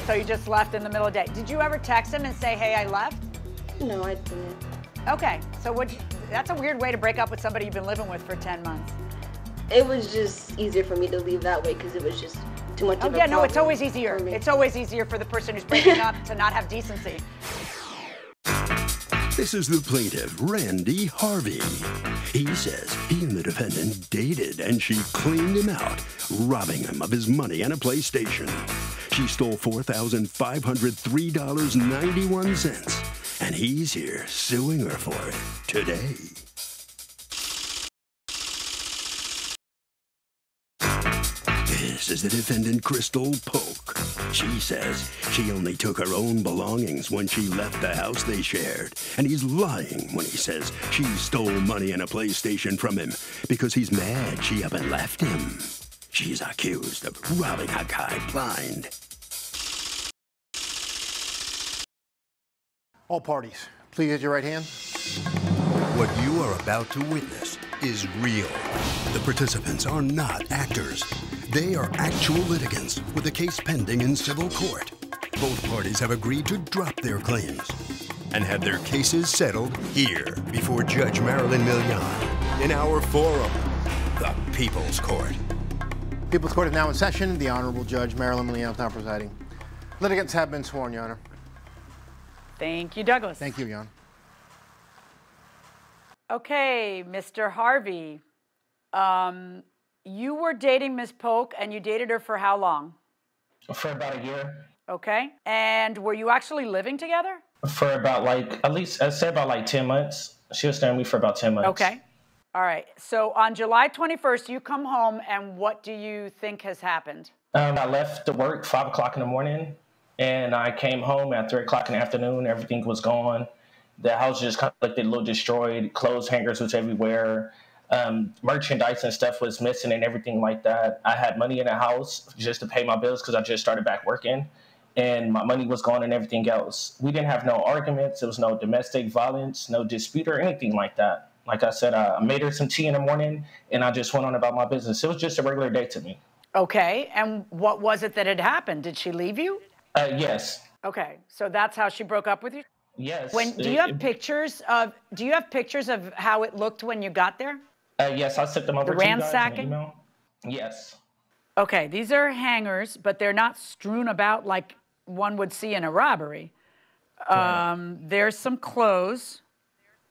So you just left in the middle of the day. Did you ever text him and say, hey, I left? No, I didn't. Okay, so that's a weird way to break up with somebody you've been living with for 10 months. It was just easier for me to leave that way because it was just too much of a problem. Oh yeah, no, it's always easier. It's always easier for the person who's breaking up to not have decency. This is the plaintiff, Randy Harvey. He says he and the defendant dated and she cleaned him out, robbing him of his money and a PlayStation. She stole $4,503.91, and he's here suing her for it today. This is the defendant, Crystal Polk. She says she only took her own belongings when she left the house they shared, and he's lying when he says she stole money and a PlayStation from him because he's mad she up and left him. She's accused of robbing a guy blind. All parties, please raise your right hand. What you are about to witness is real. The participants are not actors. They are actual litigants with a case pending in civil court. Both parties have agreed to drop their claims and have their cases settled here before Judge Marilyn Milian in our forum, the People's Court. People's Court is now in session. The Honorable Judge Marilyn Milian is now presiding. Litigants have been sworn, Your Honor. Thank you, Douglas. Thank you, Your Honor. Okay, Mr. Harvey. You were dating Ms. Polk, and you dated her for how long? For about a year. Okay. And were you actually living together? For about at least, I'd say about 10 months. She was staying with me for about 10 months. Okay. All right. So on July 21st, you come home, and what do you think has happened? I left to work 5 o'clock in the morning, and I came home at 3 o'clock in the afternoon. Everything was gone. The house just kind of looked a little destroyed. Clothes hangers was everywhere. Merchandise and stuff was missing and everything like that. I had money in the house just to pay my bills because I just started back working, and my money was gone and everything else. We didn't have no arguments. There was no domestic violence, no dispute or anything like that. Like I said, I made her some tea in the morning, and I just went on about my business. It was just a regular day to me. Okay. And what was it that had happened? Did she leave you? Yes. Okay. So that's how she broke up with you? Yes. Do you have pictures of how it looked when you got there? Yes, I sent them over to you guys in ransacking? email. Yes. Okay, these are hangers, but they're not strewn about like one would see in a robbery. There's some clothes.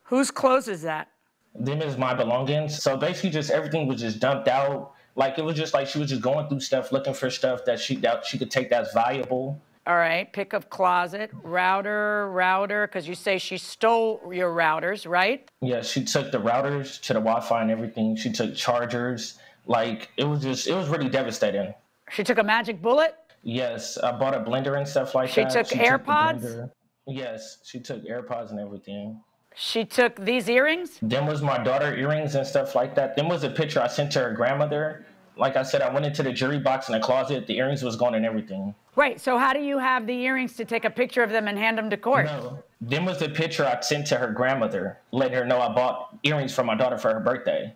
Whose clothes is that? Them is my belongings. So basically just everything was just dumped out. Like it was just like she was just going through stuff, looking for stuff that she could take that's valuable. All right, pick of closet, router, because you say she stole your routers, right? Yeah, she took the routers to the Wi-Fi and everything. She took chargers. Like, it was really devastating. She took a magic bullet? Yes, I bought a blender and stuff like that. She took AirPods? Yes, she took AirPods and everything. She took these earrings? Them was my daughter earrings and stuff like that. Them was a picture I sent to her grandmother. Like I said, I went into the jury box in the closet. The earrings was gone and everything. Right, so how do you have the earrings to take a picture of them and hand them to court? No, them was the picture I sent to her grandmother, letting her know I bought earrings for my daughter for her birthday.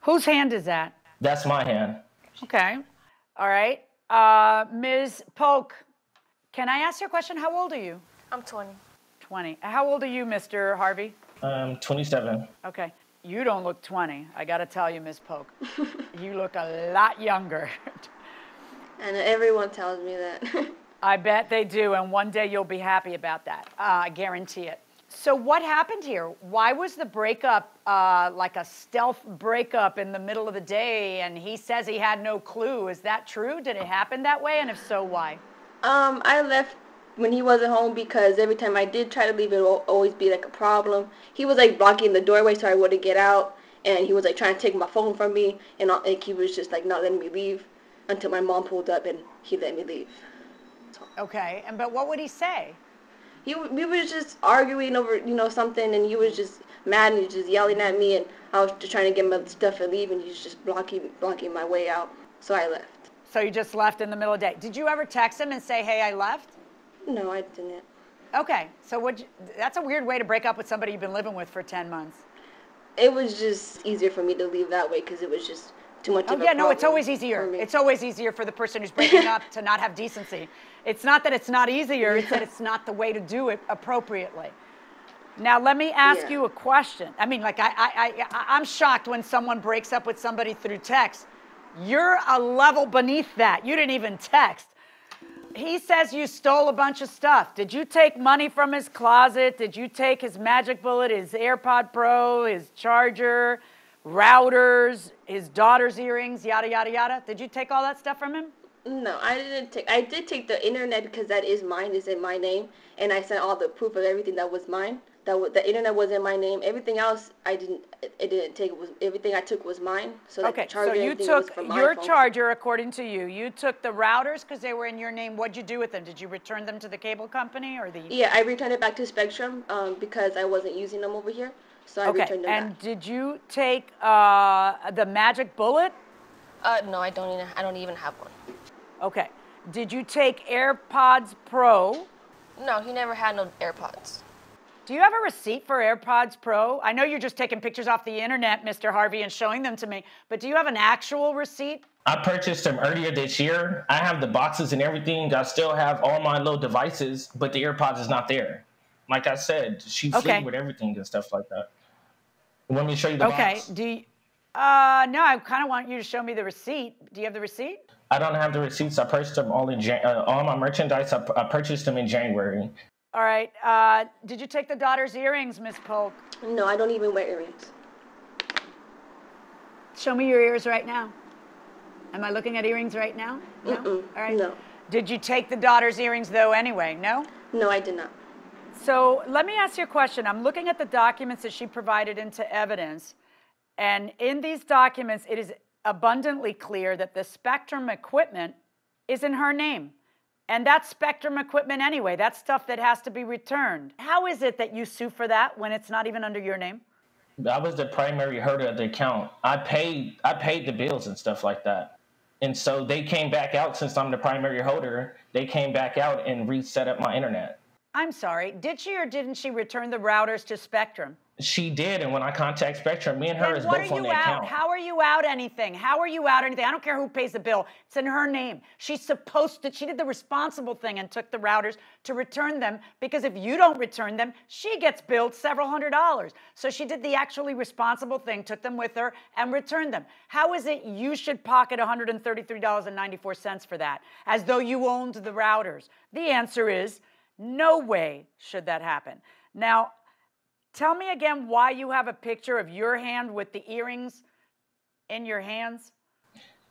Whose hand is that? That's my hand. Okay, all right. Ms. Polk, can I ask you a question? How old are you? I'm 20. 20. How old are you, Mr. Harvey? 27. Okay. You don't look 20. I got to tell you, Ms. Polk. You look a lot younger. And everyone tells me that. I bet they do, and one day you'll be happy about that. I guarantee it. So what happened here? Why was the breakup like a stealth breakup in the middle of the day, and he says he had no clue? Is that true? Did it happen that way, and if so, why? I left when he wasn't home because every time I did try to leave, it would always be like a problem. He was like blocking the doorway so I wouldn't get out, and he was like trying to take my phone from me, and he was just like not letting me leave until my mom pulled up and he let me leave. Okay, but what would he say? We were just arguing over something, and he was just mad and he was just yelling at me, and I was just trying to get my stuff and leave, and he was just blocking my way out. So I left. So you just left in the middle of the day. Did you ever text him and say, hey, I left? No, I didn't. Okay, so that's a weird way to break up with somebody you've been living with for 10 months. It was just easier for me to leave that way because it was just too much of a yeah, problem. no, it's always easier. It's always easier for the person who's breaking up to not have decency. It's not that it's not easier, it's that it's not the way to do it appropriately. Now, let me ask you a question. I mean, like, I'm shocked when someone breaks up with somebody through text. You're a level beneath that. You didn't even text. He says you stole a bunch of stuff. Did you take money from his closet? Did you take his Magic Bullet, his AirPod Pro, his charger, routers, his daughter's earrings, yada, yada, yada? Did you take all that stuff from him? No, I didn't take. I did take the internet because that is mine. It's in my name, and I sent all the proof of everything that was mine. The internet was in my name. Everything else, I didn't. It didn't take. It was everything I took was mine. So like okay, charger, so you took from your phone. charger, according to you. You took the routers because they were in your name. What'd you do with them? Did you return them to the cable company or the? Yeah, I returned it back to Spectrum because I wasn't using them over here. So I returned them and back. did you take the Magic Bullet? No, I don't even have one. Okay. Did you take AirPods Pro? No, he never had no AirPods. Do you have a receipt for AirPods Pro? I know you're just taking pictures off the internet, Mr. Harvey, and showing them to me, but do you have an actual receipt? I purchased them earlier this year. I have the boxes and everything. I still have all my little devices, but the AirPods is not there. Like I said, she flew with everything and stuff like that. You want me to show you the box? Okay. No, I kind of want you to show me the receipt. Do you have the receipt? I don't have the receipts. I purchased them all in all my merchandise. I purchased them in January. All right. Did you take the daughter's earrings, Miss Polk? No, I don't even wear earrings. Show me your ears right now. Am I looking at earrings right now? No? All right. No. Did you take the daughter's earrings, though, anyway? No? No, I did not. So let me ask you a question. I'm looking at the documents that she provided into evidence. And in these documents, it is abundantly clear that the Spectrum equipment is in her name. And that's Spectrum equipment anyway. That's stuff that has to be returned. How is it that you sue for that when it's not even under your name? I was the primary holder of the account. I paid the bills and stuff like that. And so they came back out, since I'm the primary holder, they came back out and reset up my internet. I'm sorry, did she or didn't she return the routers to Spectrum? She did, and when I contact Spectrum, me and her is both on the account. How are you out anything? How are you out anything? I don't care who pays the bill. It's in her name. She's supposed to, she did the responsible thing and took the routers to return them, because if you don't return them, she gets billed several $100s. So she did the actually responsible thing, took them with her and returned them. How is it you should pocket $133.94 for that, as though you owned the routers? The answer is no way should that happen. Now, tell me again why you have a picture of your hand with the earrings in your hands.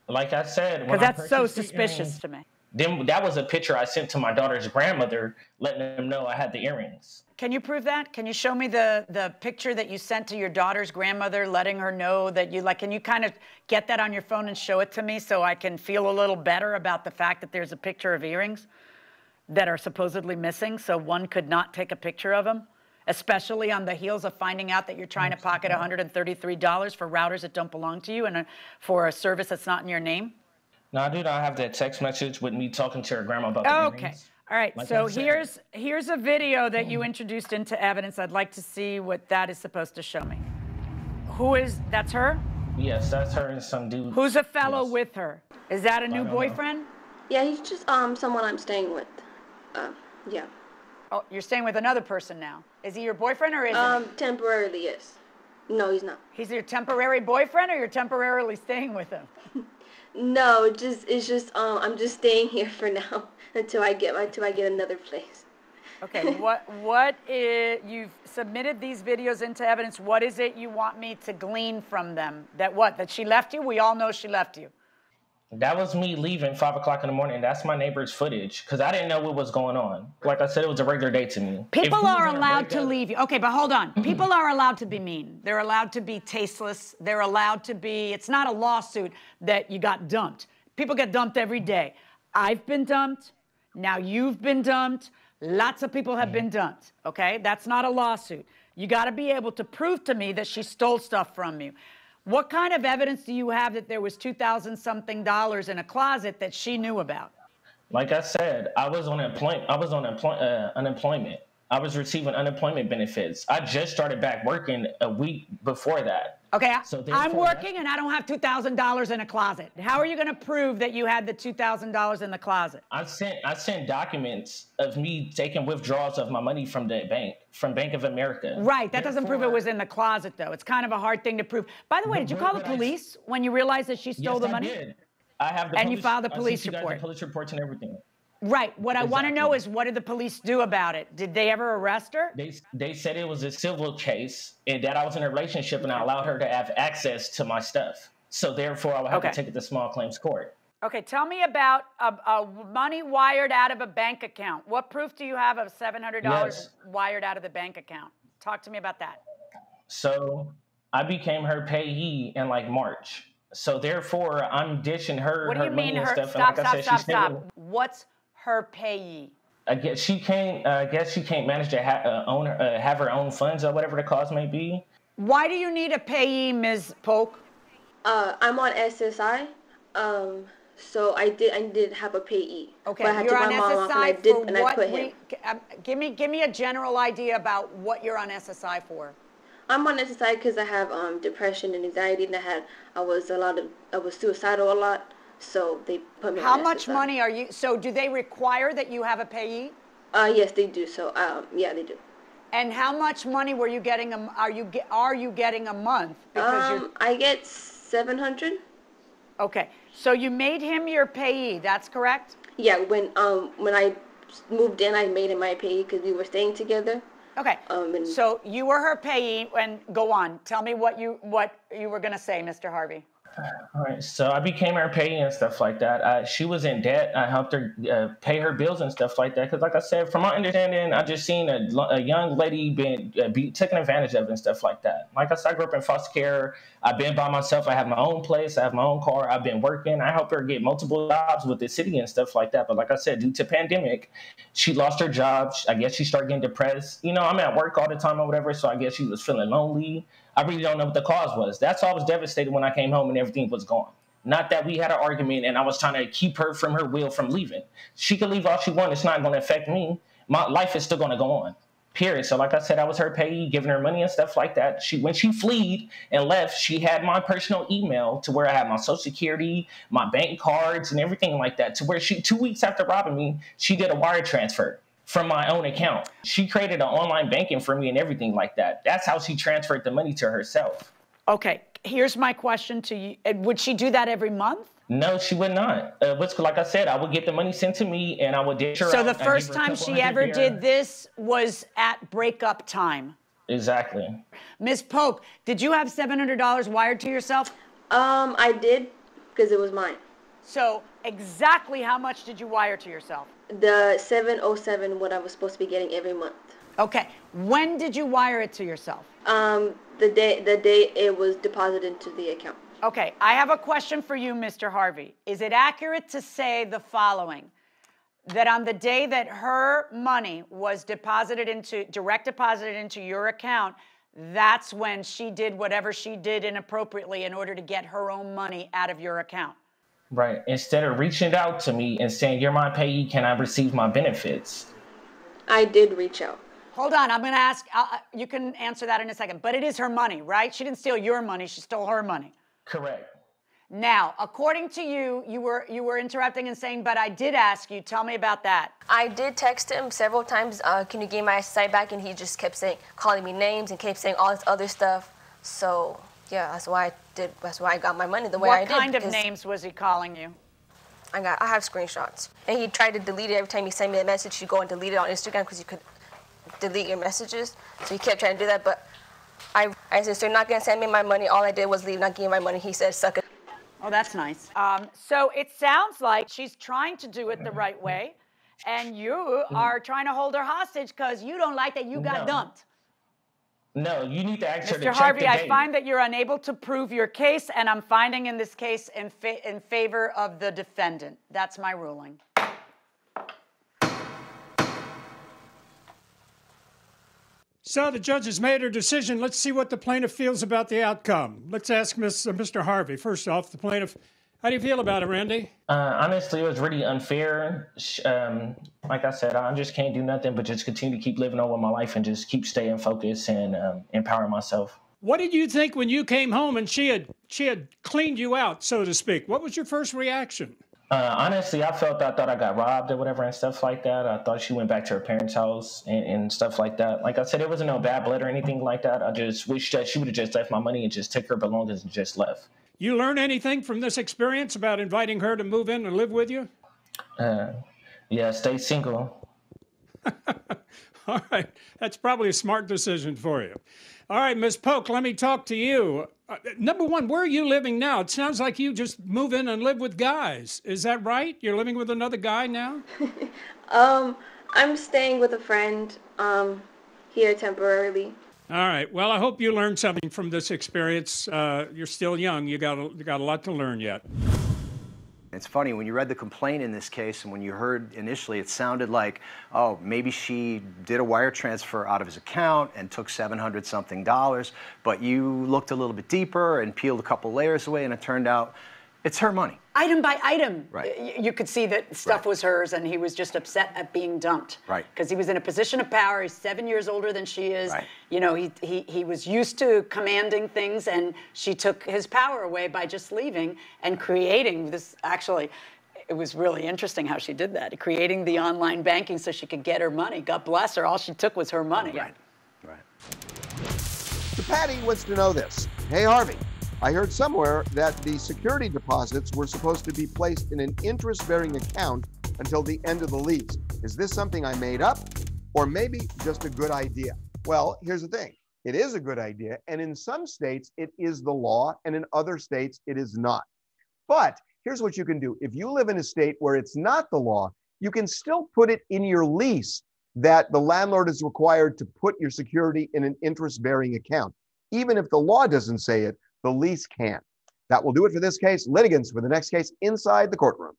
Like I said, because that's so suspicious to me. Then that was a picture I sent to my daughter's grandmother, letting them know I had the earrings. Can you prove that? Can you show me the picture that you sent to your daughter's grandmother, letting her know that you like? Can you kind of get that on your phone and show it to me so I can feel a little better about the fact that there's a picture of earrings that are supposedly missing, so one could not take a picture of them? Especially on the heels of finding out that you're trying to pocket $133 for routers that don't belong to you and for a service that's not in your name? No, I do not have that text message with me talking to her grandma about the earrings. Okay. All right. Like so here's a video that you introduced into evidence. I'd like to see what that is supposed to show me. That's her? Yes, that's her and some dude. Who's a fellow with her? Is that a new boyfriend? Yeah, he's just someone I'm staying with. Yeah. Oh, you're staying with another person now. Is he your boyfriend or is he? Temporarily, yes. No, he's not. He's your temporary boyfriend, or you're temporarily staying with him? No, it's just I'm just staying here for now until I get another place. Okay, you've submitted these videos into evidence. What is it you want me to glean from them? That she left you? We all know she left you. That was me leaving 5 o'clock in the morning. That's my neighbor's footage, because I didn't know what was going on. Like I said, it was a regular day to me. People are allowed to leave you. Okay, but hold on. People are allowed to be mean. They're allowed to be tasteless. They're allowed to be, it's not a lawsuit that you got dumped. People get dumped every day. I've been dumped. Now you've been dumped. Lots of people have been dumped, okay? That's not a lawsuit. You got to be able to prove to me that she stole stuff from you. What kind of evidence do you have that there was $2,000-something in a closet that she knew about? Like I said, I was on unemployment. I was receiving unemployment benefits. I just started back working a week before that. Okay, So I'm therefore, working and I don't have $2,000 in a closet. How are you going to prove that you had the $2,000 in the closet? I sent documents of me taking withdrawals of my money from the bank, from Bank of America. Right, that doesn't prove it was in the closet, though. It's kind of a hard thing to prove. By the way, did you call the police when you realized that she stole the money? Yes, I did. I have the And you filed a police I sent you guys report. the police reports and everything. Right. What I want to know is, what did the police do about it? Did they ever arrest her? They said it was a civil case and that I was in a relationship and I allowed her to have access to my stuff. So therefore, I would have to take it to small claims court. Okay, tell me about money wired out of a bank account. What proof do you have of $700 wired out of the bank account? Talk to me about that. So I became her payee in like March. So therefore, I'm dishing her What do you her money mean and her? stuff. Stop. What's her payee? I guess she can't manage to have her own funds or whatever the cause may be. Why do you need a payee, Ms. Polk? I'm on SSI, so I did have a payee. Okay, but I had you're to on my mom off and SSI for and I what? put him. Give me a general idea about what you're on SSI for. I'm on SSI because I have depression and anxiety, and I was suicidal a lot, so they put me on SSI. How much money are you? So do they require that you have a payee? Yes, they do. So yeah, they do. And how much money were you getting? Are you getting a month? Because I get 700. Okay, so you made him your payee. That's correct. Yeah, when I moved in, I made him my payee because we were staying together. Okay, so you were her payee, and go on. Tell me what you were going to say, Mr. Harvey. All right, so I became her payee and stuff like that. She was in debt. I helped her pay her bills and stuff like that. Because, like I said, from my understanding, I just seen a young lady being taken advantage of and stuff like that. Like I said, I grew up in foster care. I've been by myself. I have my own place. I have my own car. I've been working. I helped her get multiple jobs with the city and stuff like that. But like I said, due to pandemic, she lost her job. I guess she started getting depressed. You know, I'm at work all the time or whatever, so I guess she was feeling lonely. I really don't know what the cause was. That's why I was devastated when I came home and everything was gone. Not that we had an argument and I was trying to keep her from her will from leaving. She could leave all she wants. It's not going to affect me. My life is still going to go on, period. So like I said, I was her payee, giving her money and stuff like that. When she fled and left, she had my personal email to where I had my social security, my bank cards and everything like that, to where 2 weeks after robbing me, she did a wire transfer from my own account. She created an online banking for me and everything like that. That's how she transferred the money to herself. Okay, here's my question to you. Would she do that every month? No, she would not. Like I said, I would get the money sent to me and I would dish her out. So the first time she ever did this was at breakup time? Exactly. Ms. Polk, did you have $700 wired to yourself? I did, because it was mine. So exactly how much did you wire to yourself? The 707, what I was supposed to be getting every month. Okay. When did you wire it to yourself? The day it was deposited into the account. Okay. I have a question for you, Mr. Harvey. Is it accurate to say the following? That on the day that her money was direct deposited into your account, that's when she did whatever she did inappropriately in order to get her own money out of your account? Right. Instead of reaching out to me and saying, you're my payee, can I receive my benefits? I did reach out. Hold on. I'm going to ask, you can answer that in a second. But it is her money, right? She didn't steal your money. She stole her money. Correct. Now, according to you, you were interrupting and saying, but I did ask you. Tell me about that. I did text him several times, can you give my SSI back? And he just kept calling me names and kept saying all this other stuff. So, yeah, that's why I got my money the way I did. What kind of names was he calling you? I have screenshots. And he tried to delete it every time he sent me a message. He'd go and delete it on Instagram because you could delete your messages. So he kept trying to do that. But I said, so you're not going to send me my money. All I did was leave, not give me my money. He said, suck it. Oh, that's nice. So it sounds like she's trying to do it the right way, and you are trying to hold her hostage because you don't like that you got dumped. No, you need to ask her to check Mr. Harvey, the date. I find that you're unable to prove your case, and I'm finding in this case in favor of the defendant. That's my ruling. So the judge has made her decision. Let's see what the plaintiff feels about the outcome. Let's ask Mr. Harvey. First off, the plaintiff, how do you feel about it, Randy? Honestly, it was really unfair. Like I said, I just can't do nothing but just continue to keep living on with my life and just keep staying focused and empower myself. What did you think when you came home and she had cleaned you out, so to speak? What was your first reaction? Honestly, I thought I got robbed or whatever and stuff like that. I thought she went back to her parents' house and stuff like that. Like I said, there wasn't no bad blood or anything like that. I just wish that she would have just left my money and just took her belongings and just left. You learn anything from this experience about inviting her to move in and live with you? Yeah, stay single. All right. That's probably a smart decision for you. All right, Ms. Polk, let me talk to you. Number one, where are you living now? It sounds like you just move in and live with guys. Is that right? You're living with another guy now? I'm staying with a friend here temporarily. All right. Well, I hope you learned something from this experience. You're still young. You got a lot to learn yet. It's funny, when you read the complaint in this case and when you heard initially, it sounded like, oh, maybe she did a wire transfer out of his account and took $700-something, but you looked a little bit deeper and peeled a couple layers away and it turned out it's her money. Item by item, right. You could see that stuff right. was hers, and he was just upset at being dumped. Right. Because he was in a position of power. He's 7 years older than she is. Right. You know, he was used to commanding things, and she took his power away by just leaving and creating this. Actually, it was really interesting how she did that, creating the online banking so she could get her money. God bless her. All she took was her money. Right. Right. So Patty wants to know this. Hey, Harvey. I heard somewhere that the security deposits were supposed to be placed in an interest-bearing account until the end of the lease. Is this something I made up, or maybe just a good idea? Well, here's the thing. It is a good idea, and in some states, it is the law, and in other states, it is not. But here's what you can do. If you live in a state where it's not the law, you can still put it in your lease that the landlord is required to put your security in an interest-bearing account. Even if the law doesn't say it, the lease can. That will do it for this case. Litigants for the next case inside the courtroom.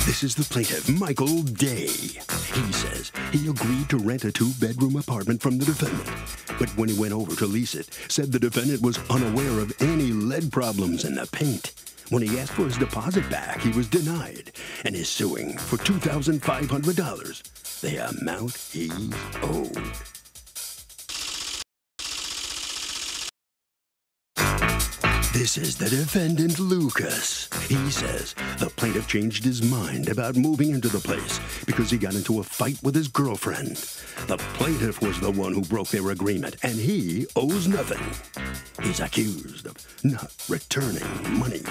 This is the plaintiff, Michael Day. He says he agreed to rent a 2-bedroom apartment from the defendant, but when he went over to lease it, said the defendant was unaware of any lead problems in the paint. When he asked for his deposit back, he was denied and is suing for $2,500, the amount he's owed. This is the defendant, Lucas. He says the plaintiff changed his mind about moving into the place because he got into a fight with his girlfriend. The plaintiff was the one who broke their agreement, and he owes nothing. He's accused of not returning money.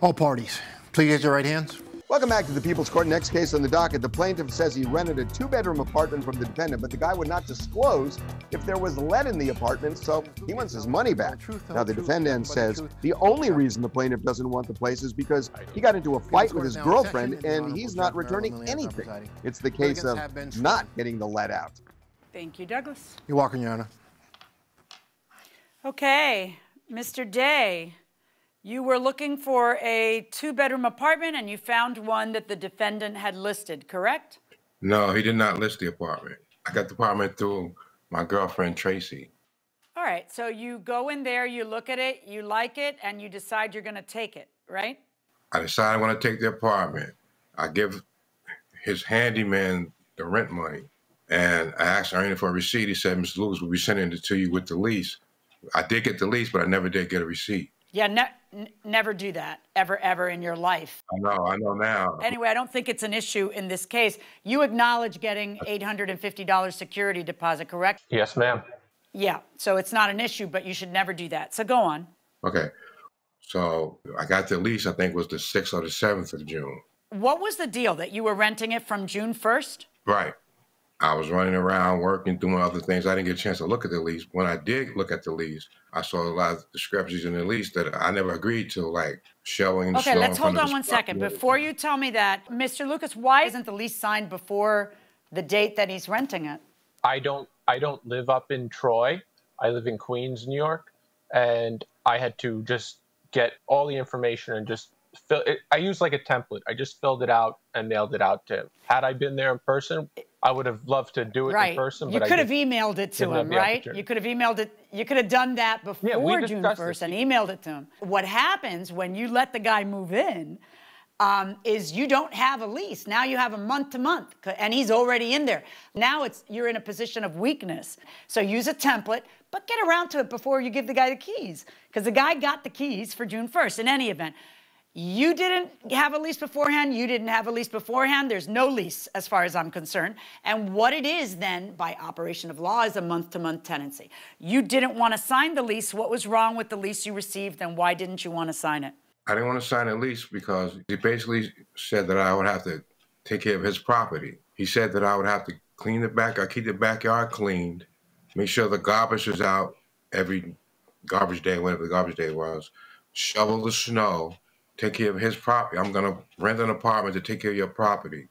All parties, please raise your right hands. Welcome back to the People's Court. Next case on the docket. The plaintiff says he rented a 2-bedroom apartment from the defendant, but the guy would not disclose if there was lead in the apartment, so he wants his money back. Now, the defendant says the only reason the plaintiff doesn't want the place is because he got into a fight with his girlfriend and he's not returning anything. It's the case of not getting the lead out. Thank you, Douglas. You're welcome, Your Honor. Okay, Mr. Day. You were looking for a 2-bedroom apartment and you found one that the defendant had listed, correct? No, he did not list the apartment. I got the apartment through my girlfriend, Tracy. All right, so you go in there, you look at it, you like it, and you decide you're going to take it, right? I decided I want to take the apartment. I give his handyman the rent money. And I asked Ernie for a receipt. He said, Mr. Lewis, we'll be sending it to you with the lease. I did get the lease, but I never did get a receipt. Yeah, never do that, ever in your life. I know now. Anyway, I don't think it's an issue in this case. You acknowledge getting $850 security deposit, correct? Yes, ma'am. Yeah, so it's not an issue, but you should never do that. So go on. Okay, so I got the lease, I think it was the 6th or the 7th of June. What was the deal, that you were renting it from June 1st? Right. I was running around, working, doing other things. I didn't get a chance to look at the lease. When I did look at the lease, I saw a lot of discrepancies in the lease that I never agreed to, like shelving. Okay, let's hold on 1 second. Before you tell me that, Mr. Lucas, why isn't the lease signed before the date that he's renting it? I don't live up in Troy. I live in Queens, New York, and I had to just get all the information and just fill it. I used like a template. I just filled it out and mailed it out to him. Had I been there in person, I would have loved to do it in person. You but could have emailed it to him, right? You could have emailed it. You could have done that before June 1st and emailed it to him. What happens when you let the guy move in, is you don't have a lease. Now you have a month-to-month, and he's already in there. Now you're in a position of weakness. So use a template, but get around to it before you give the guy the keys, because the guy got the keys for June 1st in any event. You didn't have a lease beforehand. You didn't have a lease beforehand. There's no lease as far as I'm concerned. And what it is then, by operation of law, is a month-to-month tenancy. You didn't want to sign the lease. What was wrong with the lease you received, and why didn't you want to sign it? I didn't want to sign a lease because he basically said that I would have to take care of his property. He said that I would have to clean the keep the backyard cleaned, make sure the garbage is out every garbage day, whatever the garbage day was, shovel the snow, take care of his property. I'm going to rent an apartment to take care of your property.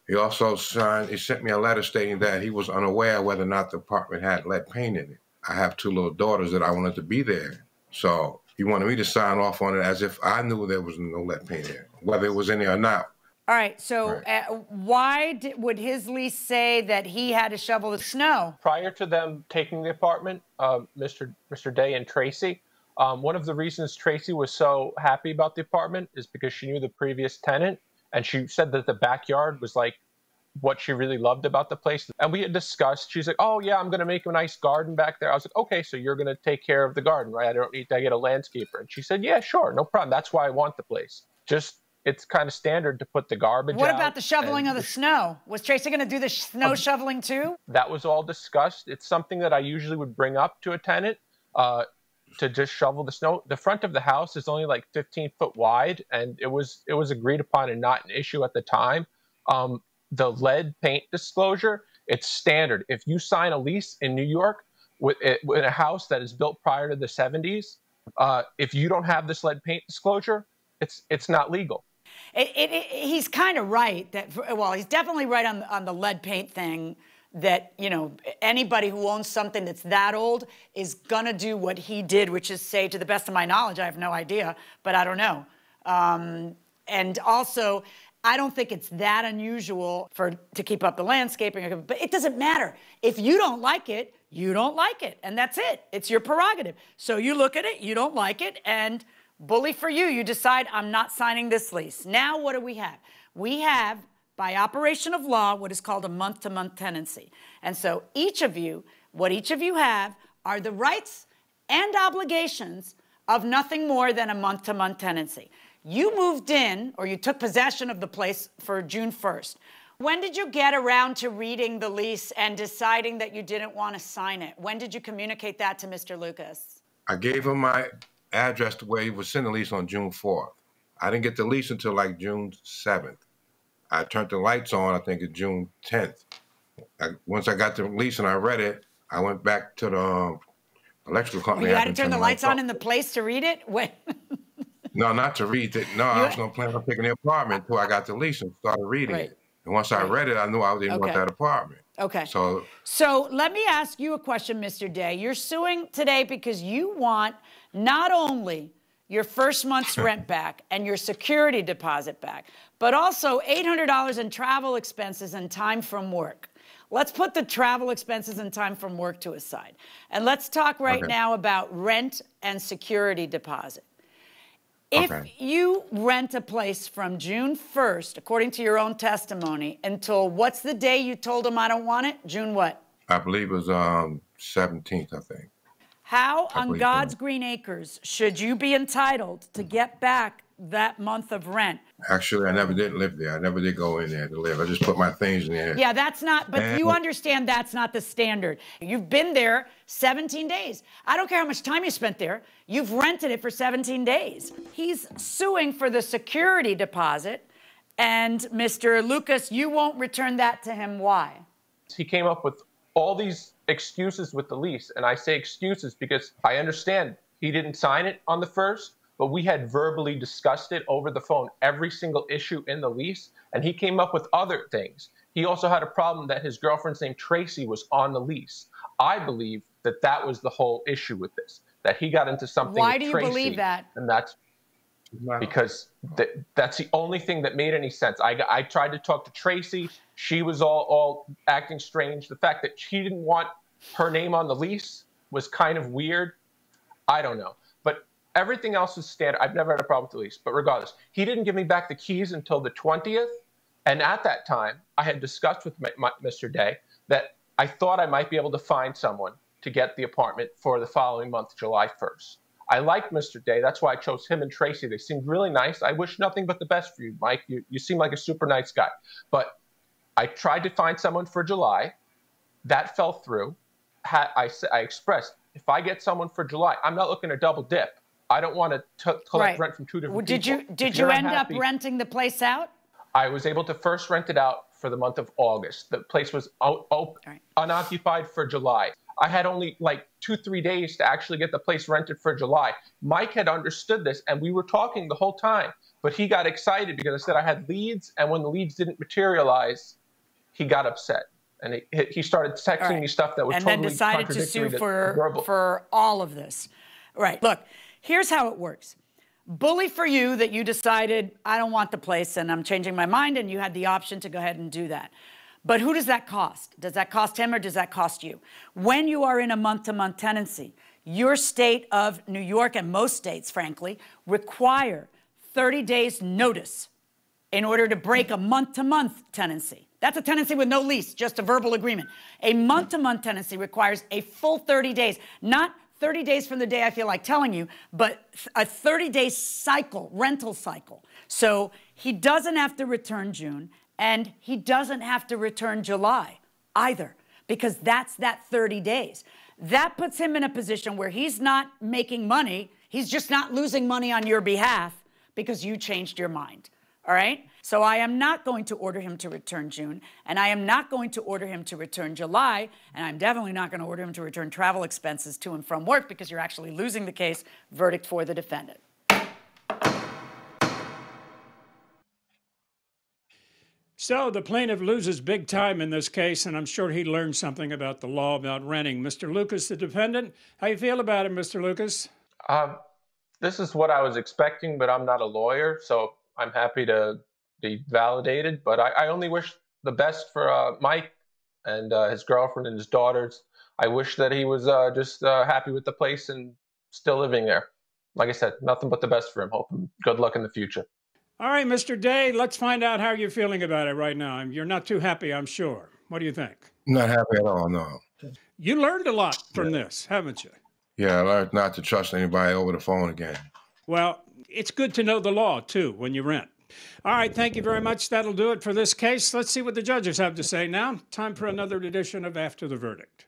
He also sent me a letter stating that he was unaware whether or not the apartment had lead paint in it. I have 2 little daughters that I wanted to be there. So he wanted me to sign off on it as if I knew there was no lead paint there, whether it was in there or not. All right, so why would his lease say that he had to shovel the snow? Prior to them taking the apartment, Mr. Day and Tracy, one of the reasons Tracy was so happy about the apartment is because she knew the previous tenant, and she said that the backyard was like what she really loved about the place. And we had discussed, she's like, oh yeah, I'm going to make a nice garden back there. I was like, okay, so you're going to take care of the garden, right? I don't need to get a landscaper. And she said, yeah, sure, no problem. That's why I want the place. Just, it's kind of standard to put the garbage out. What about the shoveling of the snow? Was Tracy going to do the snow shoveling too? That was all discussed. It's something that I usually would bring up to a tenant to just shovel the snow. The front of the house is only like 15 foot wide, and it was agreed upon and not an issue at the time. The lead paint disclosure, it's standard. If you sign a lease in New York with a house that is built prior to the 70s, if you don't have this lead paint disclosure, it's not legal. He's kind of right that, well, he's definitely right on the lead paint thing, that, you know, anybody who owns something that's that old is gonna do what he did, which is say, to the best of my knowledge, I have no idea, but I don't know. And also, I don't think it's that unusual to keep up the landscaping, but it doesn't matter. If you don't like it, you don't like it, and that's it. It's your prerogative. So you look at it, you don't like it, and bully for you. You decide, I'm not signing this lease. Now what do we have? We have, by operation of law, what is called a month-to-month tenancy. And so each of you, what each of you have are the rights and obligations of nothing more than a month-to-month tenancy. You moved in, or you took possession of the place for June 1st. When did you get around to reading the lease and deciding that you didn't want to sign it? When did you communicate that to Mr. Lucas? I gave him my address to where he was sending the lease on June 4th. I didn't get the lease until like June 7th. I turned the lights on, I think, at June 10th. Once I got the lease and I read it, I went back to the electrical company. You had to turn the lights on in the place to read it? When? No, not to read it. No, I was going to plan on picking the apartment until I got the lease and started reading it. And once I read it, I knew I didn't want that apartment. Okay. So let me ask you a question, Mr. Day. You're suing today because you want not only your first month's rent back and your security deposit back, but also $800 in travel expenses and time from work. Let's put the travel expenses and time from work to a side. And let's talk right now about rent and security deposit. If you rent a place from June 1st, according to your own testimony, until what's the day you told them I don't want it? June what? I believe it was 17th, I think. How on God's green acres should you be entitled to get back that month of rent? Actually, I never did live there. I never did go in there to live. I just put my things in there. Yeah, that's not, but you understand that's not the standard. You've been there 17 days. I don't care how much time you spent there. You've rented it for 17 days. He's suing for the security deposit. And Mr. Lucas, you won't return that to him. Why? He came up with all these excuses with the lease. And I say excuses because I understand he didn't sign it on the 1st. But we had verbally discussed it over the phone, every single issue in the lease, and he came up with other things. He also had a problem that his girlfriend's name, Tracy, was on the lease. I believe that that was the whole issue with this, that he got into something Why with do you Tracy, believe that? And that's because that's the only thing that made any sense. I tried to talk to Tracy. She was all acting strange. The fact that she didn't want her name on the lease was kind of weird. I don't know. But Everything else is standard. I've never had a problem with the lease, but regardless, he didn't give me back the keys until the 20th. And at that time, I had discussed with Mr. Day that I thought I might be able to find someone to get the apartment for the following month, July 1st. I liked Mr. Day. That's why I chose him and Tracy. They seemed really nice. I wish nothing but the best for you, Mike. You seem like a super nice guy. But I tried to find someone for July. That fell through. I expressed, if I get someone for July, I'm not looking to double dip. I don't want to collect rent from two different people. Did you end up renting the place out? I was able to first rent it out for the month of August. The place was unoccupied for July. I had only like 2-3 days to actually get the place rented for July. Mike had understood this, and we were talking the whole time, but he got excited because I said I had leads, and when the leads didn't materialize, he got upset. And he started texting me stuff that was totally contradictory. And then decided to sue for all of this. Right. Look, here's how it works. Bully for you that you decided, I don't want the place and I'm changing my mind, and you had the option to go ahead and do that. But who does that cost? Does that cost him or does that cost you? When you are in a month-to-month tenancy, your state of New York and most states, frankly, require 30 days notice in order to break a month-to-month tenancy. That's a tenancy with no lease, just a verbal agreement. A month-to-month tenancy requires a full 30 days, not 30 days from the day I feel like telling you, but a 30-day cycle, rental cycle. So he doesn't have to return June, and he doesn't have to return July either, because that's that 30 days. That puts him in a position where he's not making money. He's just not losing money on your behalf because you changed your mind. All right? So I am not going to order him to return June, and I am not going to order him to return July, and I'm definitely not going to order him to return travel expenses to and from work, because you're actually losing the case. Verdict for the defendant. So the plaintiff loses big time in this case, and I'm sure he learned something about the law about renting. Mr. Lucas, the defendant, how you feel about it, Mr. Lucas? This is what I was expecting, but I'm not a lawyer, so I'm happy to be validated. But I only wish the best for Mike and his girlfriend and his daughters. I wish that he was just happy with the place and still living there. Like I said, nothing but the best for him. Hope him good luck in the future. All right, Mr. Day, let's find out how you're feeling about it right now. You're not too happy, I'm sure. What do you think? Not happy at all, no. You learned a lot from this, haven't you? Yeah, I learned not to trust anybody over the phone again. Well, it's good to know the law, too, when you rent. All right, thank you very much. That'll do it for this case. Let's see what the judges have to say now. Time for another edition of After the Verdict.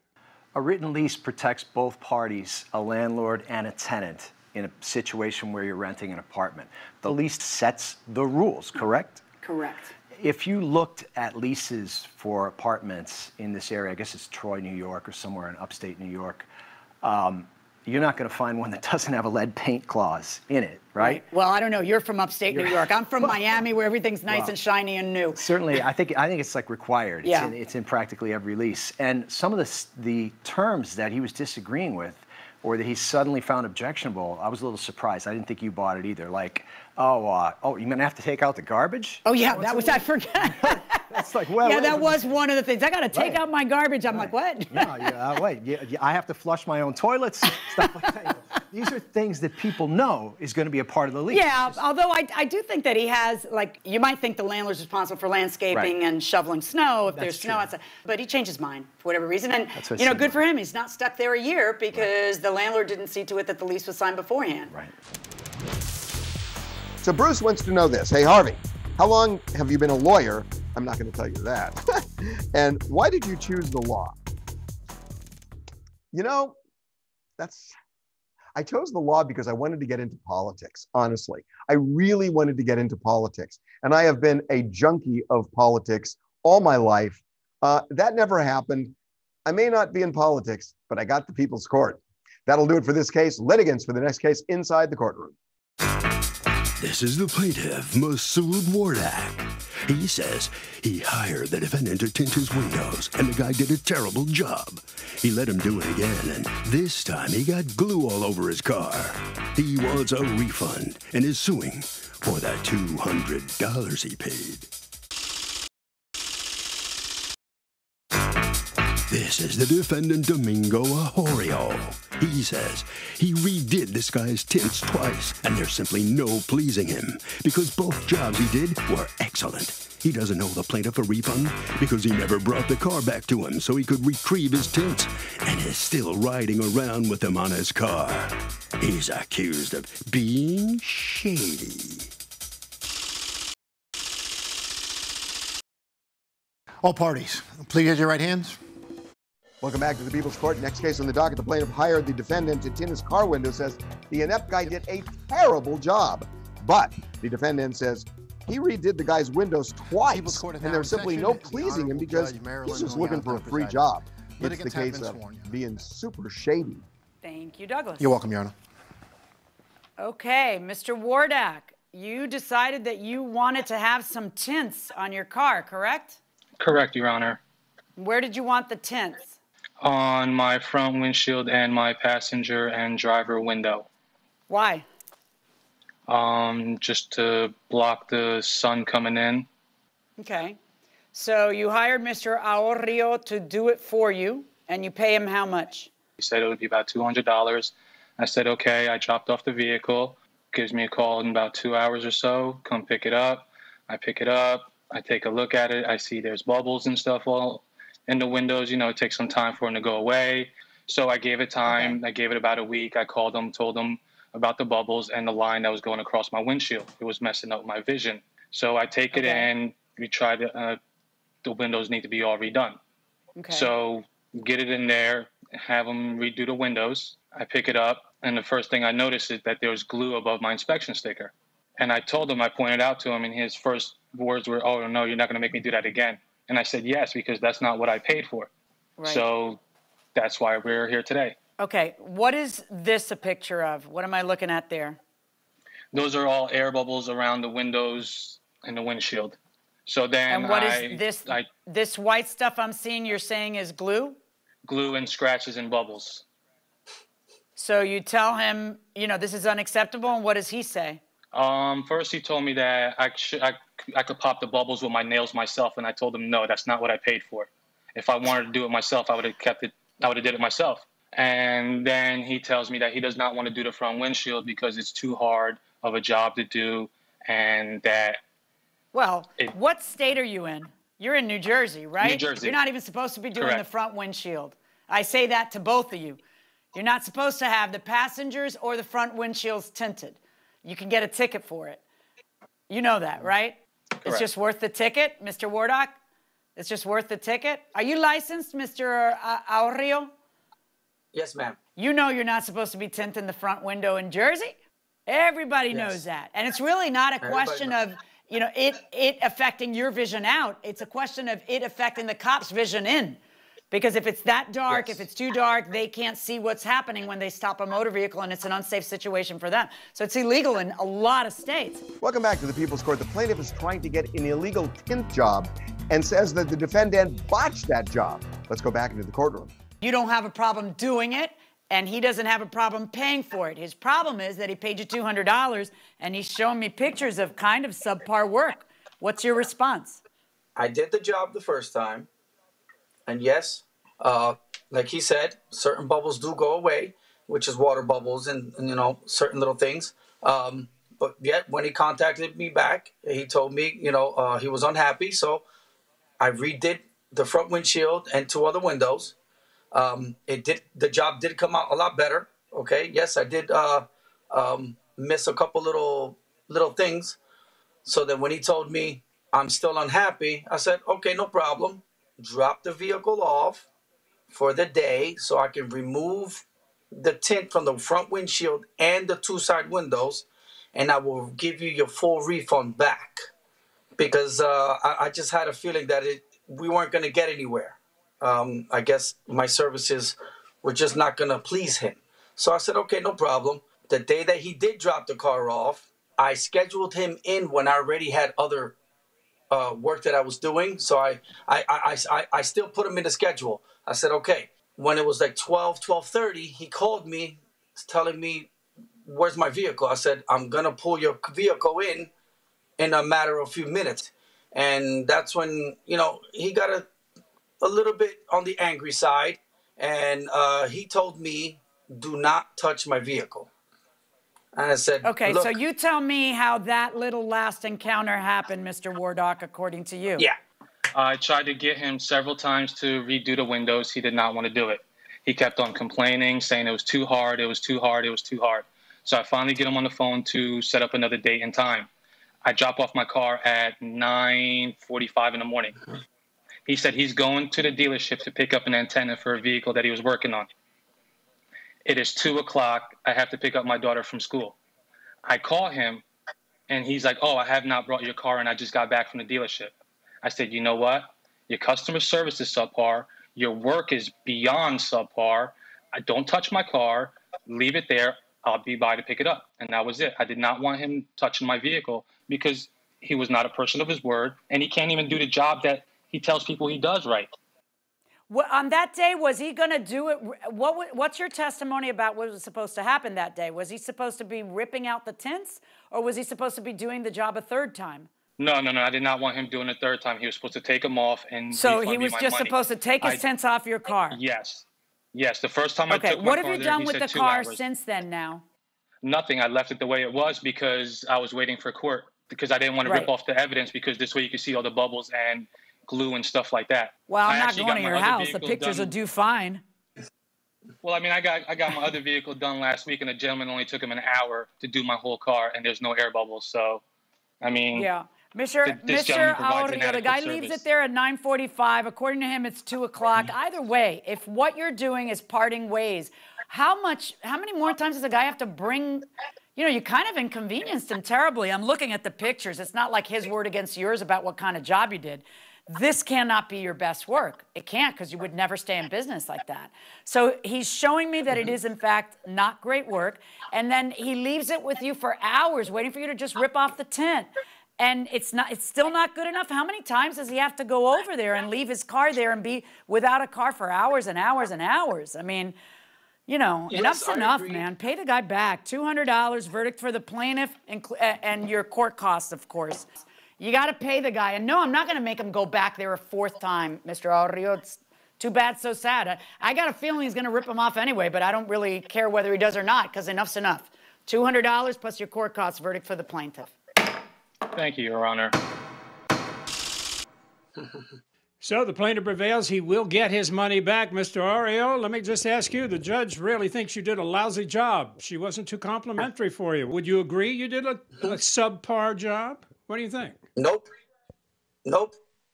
A written lease protects both parties, a landlord and a tenant, in a situation where you're renting an apartment. The lease sets the rules, correct? Correct. If you looked at leases for apartments in this area, I guess it's Troy, New York, or somewhere in upstate New York, you're not going to find one that doesn't have a lead paint clause in it, right? Well, I don't know. You're from upstate New York. I'm from Miami, where everything's nice and shiny and new. Certainly, I think it's like required. Yeah. It's in practically every lease. And some of the terms that he was disagreeing with, or that he suddenly found objectionable, I was a little surprised. I didn't think you bought it either. Like, you're going to have to take out the garbage? Oh, yeah, I forgot. That's like, well, yeah, that was one of the things. I got to take out my garbage. I'm like, what? No, I have to flush my own toilets, stuff like that. These are things that people know is going to be a part of the lease. Yeah, although I do think that he has, like, you might think the landlord's responsible for landscaping and shoveling snow if there's snow outside, but he changed his mind for whatever reason. And, good for him. He's not stuck there a year because the landlord didn't see to it that the lease was signed beforehand. Right. So Bruce wants to know this. Hey, Harvey, how long have you been a lawyer? I'm not going to tell you that. And why did you choose the law? I chose the law because I wanted to get into politics, honestly. I really wanted to get into politics. And I have been a junkie of politics all my life. That never happened. I may not be in politics, but I got the people's court. That'll do it for this case. Litigants for the next case inside the courtroom. This is the plaintiff, Masood Wardak. He says he hired the defendant to tint his windows, and the guy did a terrible job. He let him do it again, and this time he got glue all over his car. He wants a refund and is suing for that $200 he paid. This is the defendant, Domingo Ajorio. He says he redid this guy's tints twice, and there's simply no pleasing him because both jobs he did were excellent. He doesn't owe the plaintiff a refund because he never brought the car back to him so he could retrieve his tints and is still riding around with them on his car. He's accused of being shady. All parties, please raise your right hands. Welcome back to the People's Court. Next case on the docket, the plaintiff hired the defendant to tint his car window, says the inept guy did a terrible job. But the defendant says he redid the guy's windows twice, and there's simply no pleasing him because he's just looking for a free job. It's the case of being super shady. Thank you, Douglas. You're welcome, Your Honor. Okay, Mr. Wardak, you decided that you wanted to have some tints on your car, correct? Correct, Your Honor. Where did you want the tints? On my front windshield and my passenger and driver window. Why? Just to block the sun coming in. Okay. So you hired Mr. Ajorio to do it for you, and you pay him how much? He said it would be about $200. I said, okay. I dropped off the vehicle. Gives me a call in about 2 hours or so. Come pick it up. I pick it up. I take a look at it. I see there's bubbles and stuff all in the windows. You know, it takes some time for them to go away. So I gave it time. Okay. I gave it about a week. I called them, told them about the bubbles and the line that was going across my windshield. It was messing up my vision. So I take it in. We try to, the windows need to be all redone. Okay. So get it in there, have them redo the windows. I pick it up, and the first thing I noticed is that there was glue above my inspection sticker. And I told him, I pointed out to him, and his first words were, "Oh, no, you're not going to make me do that again." And I said, yes, because that's not what I paid for. Right. So that's why we're here today. Okay, what is this a picture of? What am I looking at there? Those are all air bubbles around the windows and the windshield. So then and what is this? This white stuff I'm seeing you're saying is glue? Glue and scratches and bubbles. So you tell him, you know, this is unacceptable, and what does he say? First he told me that I could pop the bubbles with my nails myself, and I told him, no, that's not what I paid for. If I wanted to do it myself, I would have kept it. I would have did it myself. And then he tells me that he does not want to do the front windshield because it's too hard of a job to do, and that... Well, what state are you in? You're in New Jersey, right? New Jersey. You're not even supposed to be doing Correct. the front windshield. I say that to both of you. You're not supposed to have the passengers or the front windshields tinted. You can get a ticket for it. You know that, right? Correct. It's just worth the ticket, Mr. Wardak? It's just worth the ticket? Are you licensed, Mr. Ajorio? Yes, ma'am. You know you're not supposed to be tinting the front window in Jersey? Everybody knows that. And it's really not a question of, you know, it affecting your vision out. It's a question of it affecting the cop's vision in. Because if it's that dark, if it's too dark, they can't see what's happening when they stop a motor vehicle, and it's an unsafe situation for them. So it's illegal in a lot of states. Welcome back to the People's Court. The plaintiff is trying to get an illegal tint job and says that the defendant botched that job. Let's go back into the courtroom. You don't have a problem doing it, and he doesn't have a problem paying for it. His problem is that he paid you $200, and he's showing me pictures of kind of subpar work. What's your response? I did the job the first time. And yes, like he said, certain bubbles do go away, which is water bubbles and you know, certain little things. But yet, when he contacted me back, he told me, you know, he was unhappy. So I redid the front windshield and 2 other windows. The job did come out a lot better. Okay. Yes, I did miss a couple little things. So then when he told me I'm still unhappy, I said, okay, no problem. Drop the vehicle off for the day so I can remove the tint from the front windshield and the 2 side windows, and I will give you your full refund back. Because I just had a feeling that we weren't going to get anywhere. I guess my services were just not going to please him. So I said, okay, no problem. The day that he did drop the car off, I scheduled him in when I already had other work that I was doing. So I still put him in the schedule. I said, okay. When it was like 12:30, he called me telling me, where's my vehicle? I said, I'm going to pull your vehicle in a matter of a few minutes. And that's when, you know, he got a little bit on the angry side, and he told me, "Do not touch my vehicle." And I said, okay, look, so you tell me how that little last encounter happened, Mr. Wardock, according to you. Yeah. I tried to get him several times to redo the windows. He did not want to do it. He kept on complaining, saying it was too hard, it was too hard, it was too hard. So I finally get him on the phone to set up another date and time. I drop off my car at 9:45 in the morning. He said he's going to the dealership to pick up an antenna for a vehicle that he was working on. It is 2 o'clock. I have to pick up my daughter from school. I call him, and he's like, "Oh, I have not brought your car, and I just got back from the dealership." I said, "You know what? Your customer service is subpar. Your work is beyond subpar. I don't touch my car. Leave it there. I'll be by to pick it up." And that was it. I did not want him touching my vehicle because he was not a person of his word, and he can't even do the job that he tells people he does right. Well, on that day, was he going to do it? What's your testimony about what was supposed to happen that day? Was he supposed to be ripping out the tints, or was he supposed to be doing the job a third time? No. I did not want him doing it a third time. He was supposed to take them off and so he refund me was my just money. supposed to take his tints off your car. Yes. The first time I Okay, took my what have car you there, done he with said the 2 car hours. since then now? Nothing. I left it the way it was because I was waiting for court because I didn't want to rip off the evidence because this way you could see all the bubbles and glue and stuff like that. Well, I'm not actually going got to my your other house. The vehicle pictures done- will do fine. Well, I mean, I got my other vehicle done last week, and the gentleman only took him an hour to do my whole car, and there's no air bubbles. So, I mean, yeah. Mr. Aurio, the guy leaves it there at 9:45. According to him, it's 2 o'clock. Either way, if what you're doing is parting ways, how many more times does a guy have to bring, you kind of inconvenienced him terribly. I'm looking at the pictures. It's not like his word against yours about what kind of job you did. This cannot be your best work. It can't, because you would never stay in business like that. So he's showing me that it is, in fact, not great work. And then he leaves it with you for hours, waiting for you to just rip off the tint. And it's still not good enough. How many times does he have to go over there and leave his car there and be without a car for hours and hours and hours? I mean, enough's enough, man. Pay the guy back. $200, verdict for the plaintiff, and your court costs, of course. You got to pay the guy. And no, I'm not going to make him go back there a fourth time, Mr. Aurio. It's too bad, so sad. I got a feeling he's going to rip him off anyway, but I don't really care whether he does or not, because enough's enough. $200 plus your court costs, verdict for the plaintiff. Thank you, Your Honor. So the plaintiff prevails. He will get his money back. Mr. Aurio, let me just ask you, the judge really thinks you did a lousy job. She wasn't too complimentary for you. Would you agree you did a subpar job? What do you think? Nope.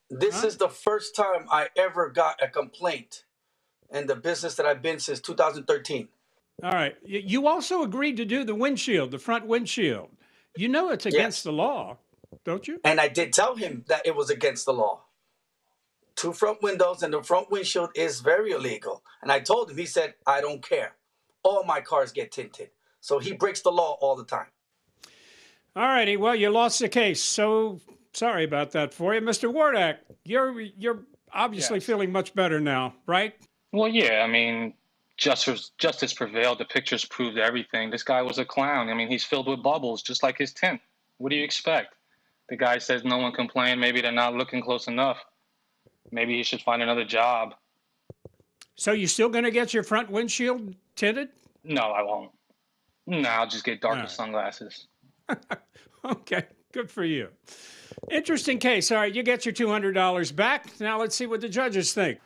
This is the first time I ever got a complaint in the business that I've been since 2013. All right. You also agreed to do the windshield, the front windshield. You know it's against the law, don't you? And I did tell him that it was against the law. 2 front windows and the front windshield is very illegal. And I told him, he said, "I don't care. All my cars get tinted." So he breaks the law all the time. All righty. Well, you lost the case, so sorry about that for you. Mr. Wardock, you're obviously feeling much better now, right? Well, yeah. I mean, justice prevailed. The pictures proved everything. This guy was a clown. I mean, he's filled with bubbles, just like his tint. What do you expect? The guy says no one complained. Maybe they're not looking close enough. Maybe he should find another job. So you still going to get your front windshield tinted? No, I won't. No, I'll just get darker sunglasses. Okay, good for you. Interesting case. All right, you get your $200 back. Now let's see what the judges think.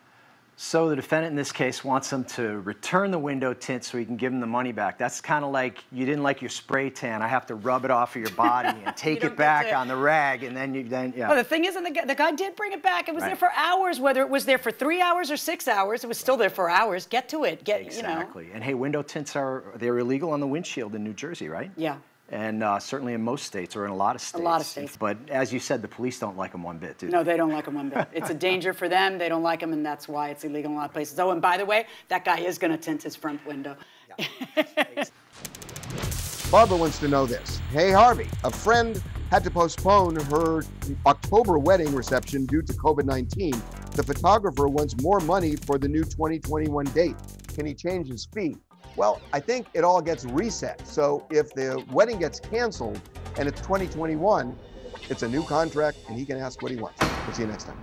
So the defendant in this case wants him to return the window tint so he can give him the money back. That's kind of like you didn't like your spray tan. I have to rub it off of your body and take it back on the rag, and then Well, the thing is, the guy did bring it back. It was there for hours. Whether it was there for 3 hours or 6 hours, it was still there for hours. Get to it. Exactly. And hey, window tints they're illegal on the windshield in New Jersey, right? Yeah. And certainly in most states, or in a lot of states. A lot of states. But as you said, the police don't like them one bit, do they? No, they don't like them one bit. It's a danger for them. They don't like them, and that's why it's illegal in a lot of places. Oh, and by the way, that guy is going to tint his front window. Yeah. Barbara wants to know this. Hey, Harvey, a friend had to postpone her October wedding reception due to COVID-19. The photographer wants more money for the new 2021 date. Can he change his fee? Well, I think it all gets reset. So if the wedding gets canceled and it's 2021, it's a new contract and he can ask what he wants. We'll see you next time.